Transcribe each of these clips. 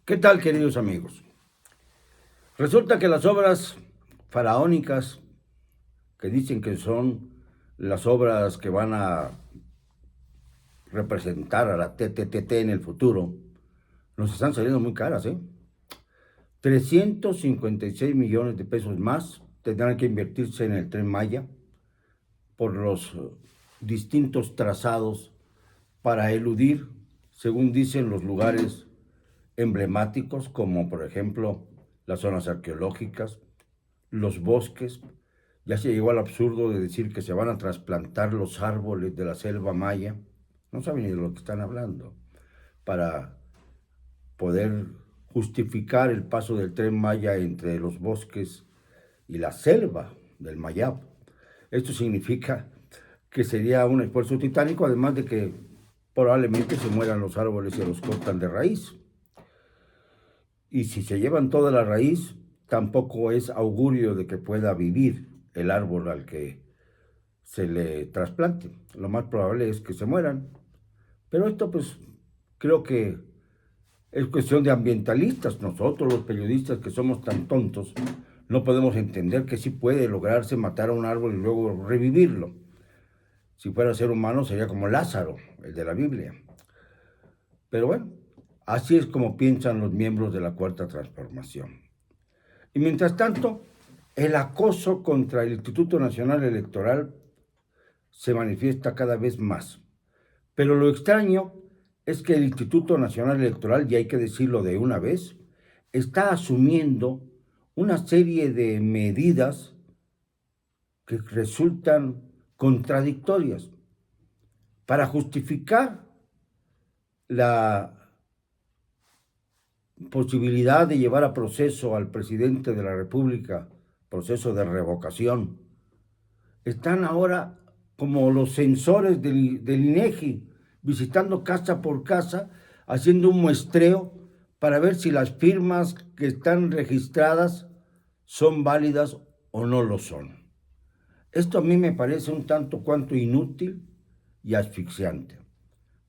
¿Qué tal, queridos amigos? Resulta que las obras faraónicas, que dicen que son las obras que van a representar a la TTTT en el futuro, nos están saliendo muy caras, ¿eh? 356 millones de pesos más tendrán que invertirse en el Tren Maya por los distintos trazados para eludir, según dicen, los lugares emblemáticos, como por ejemplo las zonas arqueológicas, los bosques. Ya se llegó al absurdo de decir que se van a trasplantar los árboles de la selva maya. No saben ni de lo que están hablando. Para poder justificar el paso del Tren Maya entre los bosques y la selva del Mayab. Esto significa que sería un esfuerzo titánico, además de que probablemente se mueran los árboles y se los cortan de raíz. Y si se llevan toda la raíz, tampoco es augurio de que pueda vivir el árbol al que se le trasplante. Lo más probable es que se mueran. Pero esto pues creo que es cuestión de ambientalistas. Nosotros los periodistas que somos tan tontos no podemos entender que sí puede lograrse matar a un árbol y luego revivirlo. Si fuera ser humano sería como Lázaro, el de la Biblia. Pero bueno, así es como piensan los miembros de la Cuarta Transformación. Y mientras tanto, el acoso contra el Instituto Nacional Electoral se manifiesta cada vez más. Pero lo extraño es que el Instituto Nacional Electoral, y hay que decirlo de una vez, está asumiendo una serie de medidas que resultan contradictorias para justificar la posibilidad de llevar a proceso al presidente de la República, proceso de revocación. Están ahora como los censores del INEGI, visitando casa por casa, haciendo un muestreo para ver si las firmas que están registradas son válidas o no lo son. Esto a mí me parece un tanto cuanto inútil y asfixiante.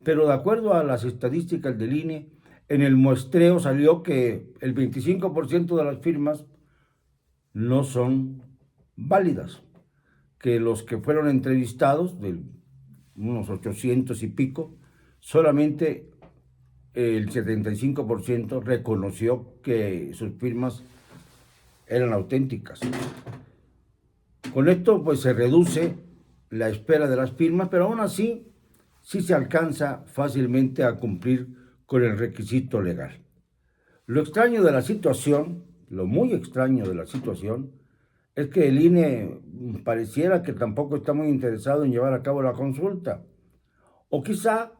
Pero de acuerdo a las estadísticas del INE, en el muestreo salió que el 25% de las firmas no son válidas, que los que fueron entrevistados, de unos 800 y pico, solamente el 75% reconoció que sus firmas eran auténticas. Con esto pues se reduce la espera de las firmas, pero aún así sí se alcanza fácilmente a cumplir con el requisito legal. Lo extraño de la situación, lo muy extraño de la situación, es que el INE pareciera que tampoco está muy interesado en llevar a cabo la consulta. O quizá,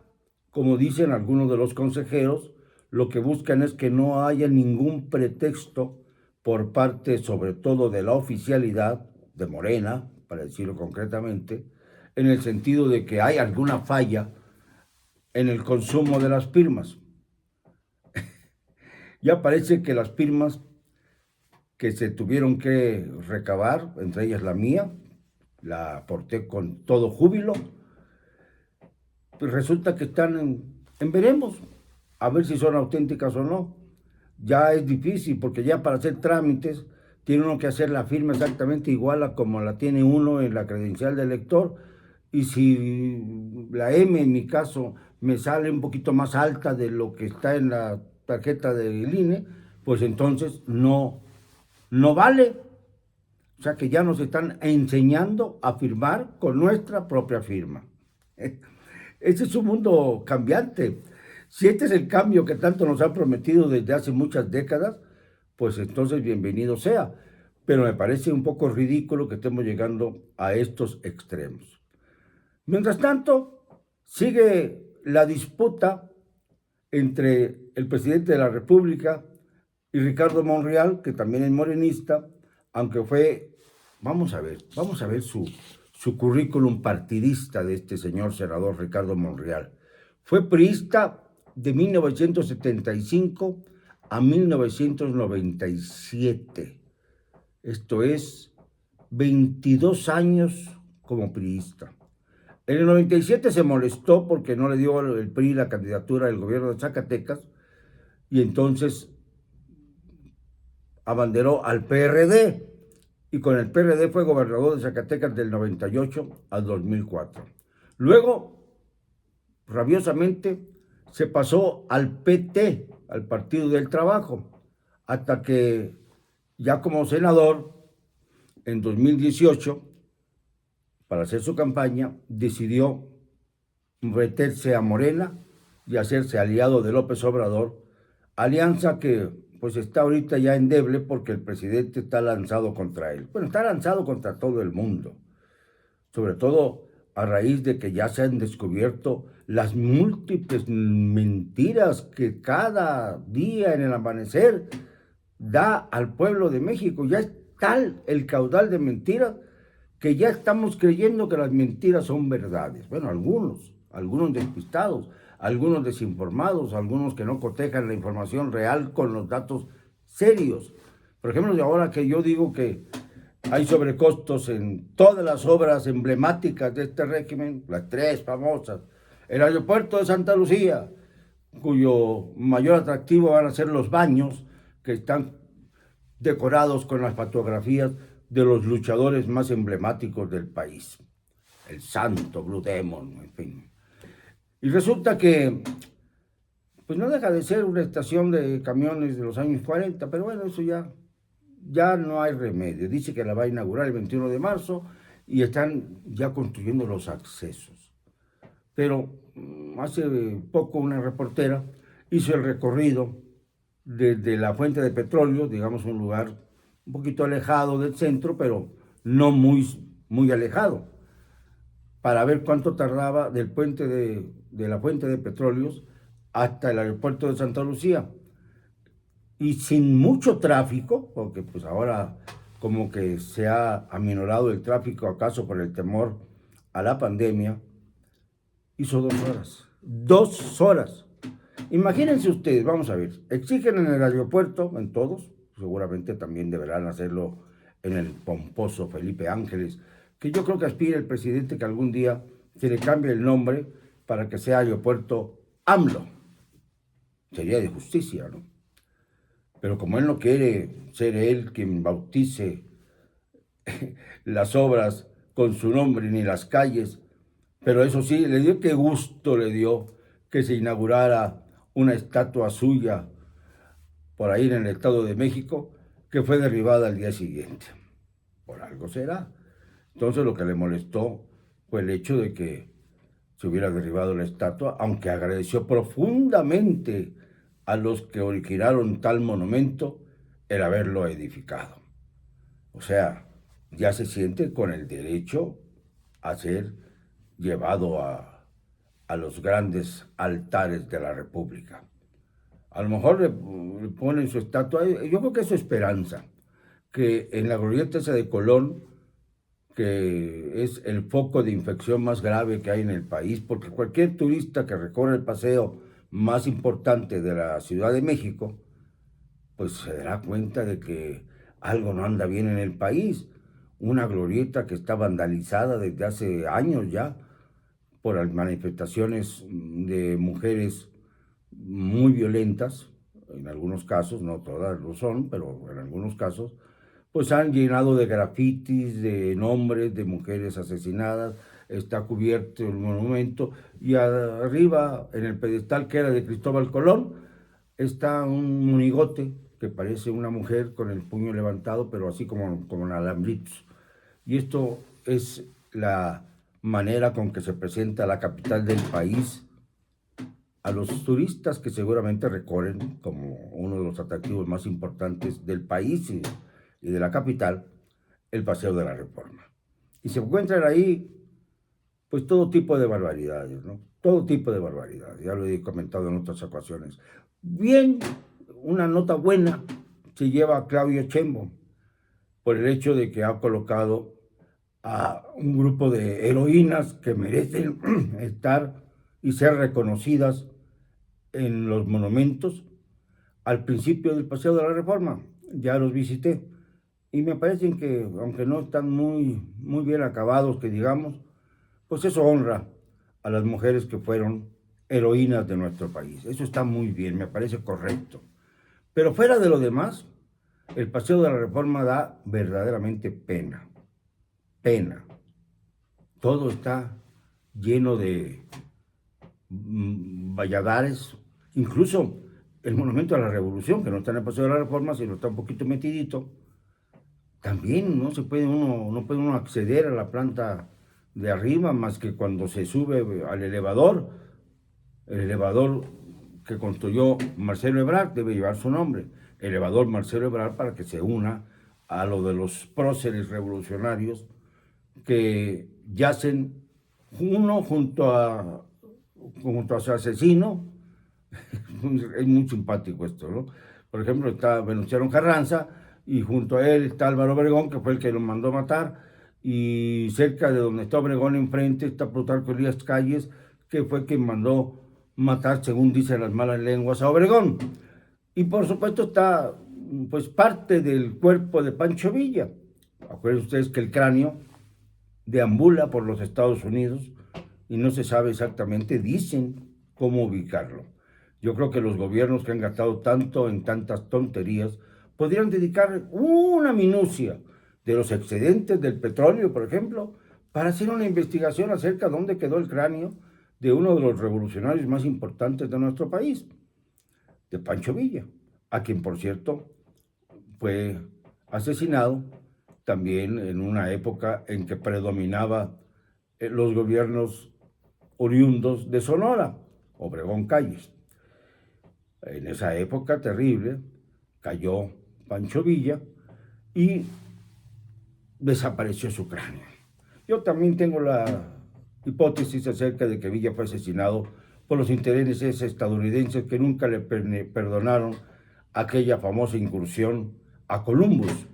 como dicen algunos de los consejeros, lo que buscan es que no haya ningún pretexto por parte, sobre todo de la oficialidad de Morena, para decirlo concretamente, en el sentido de que hay alguna falla en el consumo de las firmas. Ya parece que las firmas que se tuvieron que recabar, entre ellas la mía, la aporté con todo júbilo, pues resulta que están en veremos, a ver si son auténticas o no. Ya es difícil, porque ya para hacer trámites tiene uno que hacer la firma exactamente igual a como la tiene uno en la credencial de elector, y si la M en mi caso me sale un poquito más alta de lo que está en la tarjeta del INE, pues entonces no vale. O sea que ya nos están enseñando a firmar con nuestra propia firma. Ese es un mundo cambiante. Si este es el cambio que tanto nos han prometido desde hace muchas décadas, pues entonces bienvenido sea. Pero me parece un poco ridículo que estemos llegando a estos extremos. Mientras tanto, sigue la disputa entre el presidente de la República y Ricardo Monreal, que también es morenista, aunque fue, vamos a ver su currículum partidista de este señor senador Ricardo Monreal. Fue priista de 1975 a 1997. Esto es 22 años como priista. En el 97 se molestó porque no le dio el PRI la candidatura del gobierno de Zacatecas y entonces abanderó al PRD, y con el PRD fue gobernador de Zacatecas del 98 al 2004. Luego, rabiosamente, se pasó al PT, al Partido del Trabajo, hasta que ya como senador, en 2018, para hacer su campaña, decidió meterse a Morena y hacerse aliado de López Obrador, alianza que pues está ahorita ya endeble porque el presidente está lanzado contra él. Bueno, está lanzado contra todo el mundo, sobre todo a raíz de que ya se han descubierto las múltiples mentiras que cada día en el amanecer da al pueblo de México. Ya es tal el caudal de mentiras que ya estamos creyendo que las mentiras son verdades. Bueno, algunos despistados, algunos desinformados, algunos que no cotejan la información real con los datos serios. Por ejemplo, de ahora que yo digo que hay sobrecostos en todas las obras emblemáticas de este régimen, las tres famosas, el aeropuerto de Santa Lucía, cuyo mayor atractivo van a ser los baños, que están decorados con las fotografías de los luchadores más emblemáticos del país. El Santo, Blue Demon, en fin. Y resulta que, pues no deja de ser una estación de camiones de los años 40, pero bueno, eso ya no hay remedio. Dice que la va a inaugurar el 21 de marzo y están ya construyendo los accesos. Pero hace poco una reportera hizo el recorrido desde la fuente de petróleo, digamos un lugar un poquito alejado del centro, pero no muy alejado, para ver cuánto tardaba del puente de la fuente de petróleos hasta el aeropuerto de Santa Lucía. Y sin mucho tráfico, porque pues ahora como que se ha aminorado el tráfico, acaso por el temor a la pandemia, hizo 2 horas. 2 horas. Imagínense ustedes, vamos a ver, exigen en el aeropuerto, en todos, seguramente también deberán hacerlo en el pomposo Felipe Ángeles, que yo creo que aspira el presidente que algún día se le cambie el nombre para que sea aeropuerto AMLO. Sería de justicia, ¿no? Pero como él no quiere ser él quien bautice las obras con su nombre ni las calles, pero eso sí, le dio qué gusto le dio que se inaugurara una estatua suya por ahí en el Estado de México, que fue derribada al día siguiente. Por algo será. Entonces lo que le molestó fue el hecho de que se hubiera derribado la estatua, aunque agradeció profundamente a los que originaron tal monumento el haberlo edificado. O sea, ya se siente con el derecho a ser llevado a los grandes altares de la República. A lo mejor le ponen su estatua, yo creo que es su esperanza, que en la glorieta esa de Colón, que es el foco de infección más grave que hay en el país, porque cualquier turista que recorre el paseo más importante de la Ciudad de México, pues se dará cuenta de que algo no anda bien en el país. Una glorieta que está vandalizada desde hace años ya por las manifestaciones de mujeres muy violentas, en algunos casos, no todas lo son, pero en algunos casos, pues han llenado de grafitis, de nombres de mujeres asesinadas, está cubierto el monumento y arriba, en el pedestal que era de Cristóbal Colón, está un monigote que parece una mujer con el puño levantado, pero así como en alambritos. Y esto es la manera con que se presenta la capital del país a los turistas que seguramente recorren como uno de los atractivos más importantes del país y de la capital, el Paseo de la Reforma. Y se encuentran ahí, pues, todo tipo de barbaridades, ¿no? Todo tipo de barbaridades, ya lo he comentado en otras ocasiones. Bien, una nota buena se lleva a Claudia Sheinbaum por el hecho de que ha colocado a un grupo de heroínas que merecen estar y ser reconocidas en los monumentos al principio del Paseo de la Reforma. Ya los visité y me parecen que, aunque no están muy bien acabados, que digamos, pues eso honra a las mujeres que fueron heroínas de nuestro país. Eso está muy bien, me parece correcto. Pero fuera de lo demás, el Paseo de la Reforma da verdaderamente pena. Pena. Todo está lleno de valladares, incluso el Monumento a la Revolución, que no está en el Paseo de la Reforma, sino está un poquito metidito. También no puede uno acceder a la planta de arriba más que cuando se sube al elevador. El elevador que construyó Marcelo Ebrard debe llevar su nombre, elevador Marcelo Ebrard, para que se una a lo de los próceres revolucionarios que yacen uno junto a su asesino. Es muy simpático esto, ¿no? Por ejemplo, está Venustiano Carranza y junto a él está Álvaro Obregón, que fue el que lo mandó matar, y cerca de donde está Obregón enfrente está Plutarco Elías Calles, que fue quien mandó matar, según dicen las malas lenguas, a Obregón. Y por supuesto está pues parte del cuerpo de Pancho Villa. Acuérdense ustedes que el cráneo deambula por los Estados Unidos y no se sabe exactamente, dicen, cómo ubicarlo. Yo creo que los gobiernos que han gastado tanto en tantas tonterías podrían dedicar una minucia de los excedentes del petróleo, por ejemplo, para hacer una investigación acerca de dónde quedó el cráneo de uno de los revolucionarios más importantes de nuestro país, de Pancho Villa, a quien, por cierto, fue asesinado también en una época en que predominaba los gobiernos oriundos de Sonora, Obregón Calles. En esa época terrible cayó Pancho Villa y desapareció su cráneo. Yo también tengo la hipótesis acerca de que Villa fue asesinado por los intereses estadounidenses que nunca le perdonaron aquella famosa incursión a Columbus,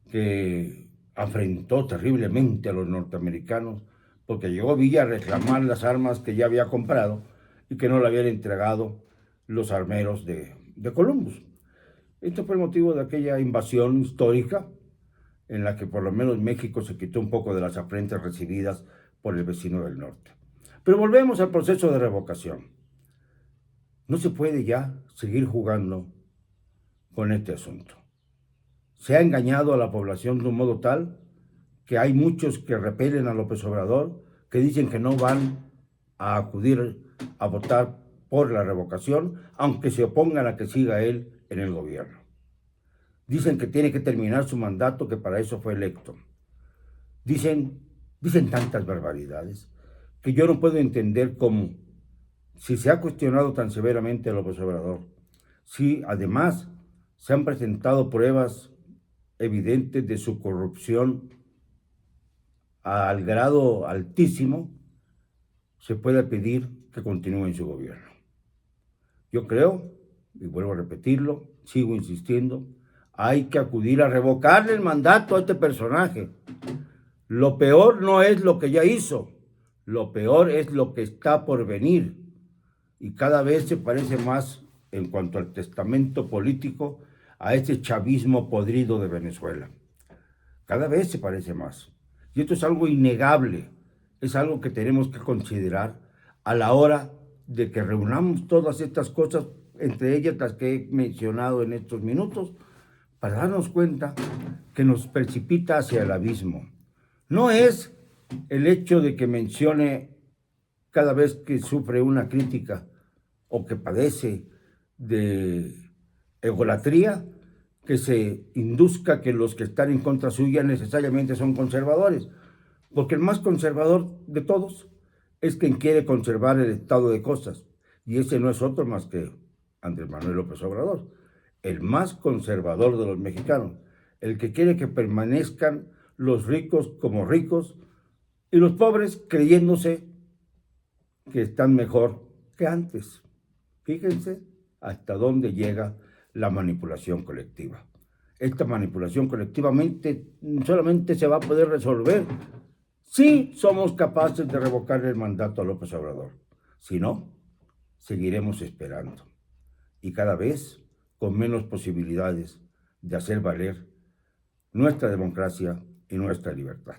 que afrentó terriblemente a los norteamericanos porque llegó Villa a reclamar las armas que ya había comprado y que no le habían entregado los armeros de Columbus. Esto fue el motivo de aquella invasión histórica en la que por lo menos México se quitó un poco de las afrentas recibidas por el vecino del norte. Pero volvemos al proceso de revocación. No se puede ya seguir jugando con este asunto. Se ha engañado a la población de un modo tal que hay muchos que repelen a López Obrador, que dicen que no van a acudir a votar por la revocación, aunque se opongan a que siga él en el gobierno. Dicen que tiene que terminar su mandato, que para eso fue electo. Dicen tantas barbaridades que yo no puedo entender cómo, si se ha cuestionado tan severamente a López Obrador, si además se han presentado pruebas evidentes de su corrupción al grado altísimo, se puede pedir que continúe en su gobierno. Yo creo, y vuelvo a repetirlo, sigo insistiendo, hay que acudir a revocarle el mandato a este personaje. Lo peor no es lo que ya hizo, lo peor es lo que está por venir. Y cada vez se parece más, en cuanto al testamento político, a ese chavismo podrido de Venezuela. Cada vez se parece más. Y esto es algo innegable, es algo que tenemos que considerar a la hora de que reunamos todas estas cosas, entre ellas las que he mencionado en estos minutos, para darnos cuenta que nos precipita hacia el abismo. No es el hecho de que mencione cada vez que sufre una crítica o que padece de egolatría, que se induzca que los que están en contra suya necesariamente son conservadores, porque el más conservador de todos es quien quiere conservar el estado de cosas, y ese no es otro más que Andrés Manuel López Obrador, el más conservador de los mexicanos, el que quiere que permanezcan los ricos como ricos y los pobres creyéndose que están mejor que antes. Fíjense hasta dónde llega la manipulación colectiva. Esta manipulación colectivamente solamente se va a poder resolver si somos capaces de revocarle el mandato a López Obrador. Si no, seguiremos esperando y cada vez con menos posibilidades de hacer valer nuestra democracia y nuestra libertad.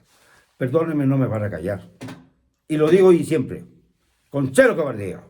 Perdónenme, no me van a callar. Y lo digo y siempre, con cero cobardía.